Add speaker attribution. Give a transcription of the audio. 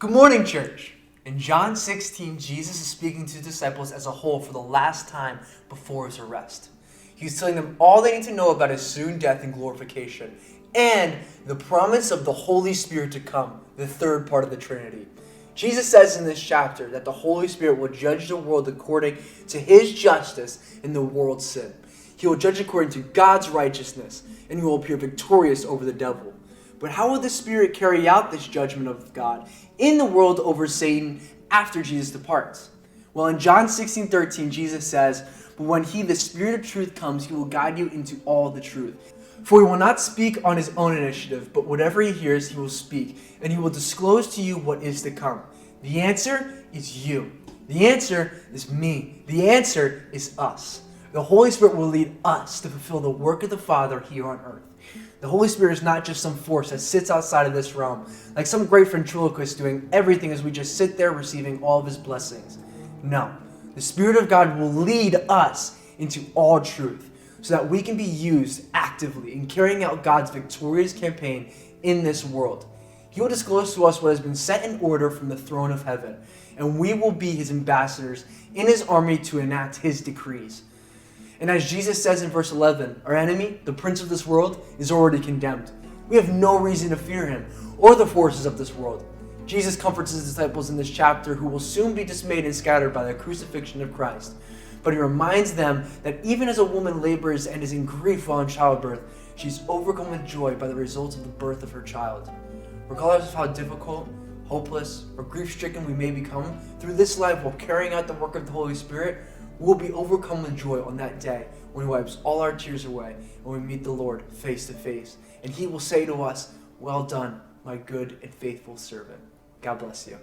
Speaker 1: Good morning, church. In John 16, Jesus is speaking to the disciples as a whole for the last time before his arrest. He's telling them all they need to know about his soon death and glorification, and the promise of the Holy Spirit to come, the third part of the Trinity. Jesus says in this chapter that the Holy Spirit will judge the world according to his justice and the world's sin. He will judge according to God's righteousness, and he will appear victorious over the devil. But how will the Spirit carry out this judgment of God in the world over Satan after Jesus departs? Well, in John 16:13, Jesus says, "But when he, the Spirit of truth, comes, he will guide you into all the truth. For he will not speak on his own initiative, but whatever he hears, he will speak, and he will disclose to you what is to come." The answer is you. The answer is me. The answer is us. The Holy Spirit will lead us to fulfill the work of the Father here on earth. The Holy Spirit is not just some force that sits outside of this realm, like some great ventriloquist doing everything as we just sit there receiving all of his blessings. No, the Spirit of God will lead us into all truth so that we can be used actively in carrying out God's victorious campaign in this world. He will disclose to us what has been set in order from the throne of heaven, and we will be his ambassadors in his army to enact his decrees. And as Jesus says in verse 11, our enemy, the prince of this world, is already condemned. We have no reason to fear him or the forces of this world. Jesus comforts his disciples in this chapter who will soon be dismayed and scattered by the crucifixion of Christ. But he reminds them that even as a woman labors and is in grief while in childbirth, she's overcome with joy by the results of the birth of her child. Regardless of how difficult, hopeless, or grief-stricken we may become through this life while carrying out the work of the Holy Spirit, we will be overcome with joy on that day when he wipes all our tears away and we meet the Lord face to face. And he will say to us, "Well done, my good and faithful servant." God bless you.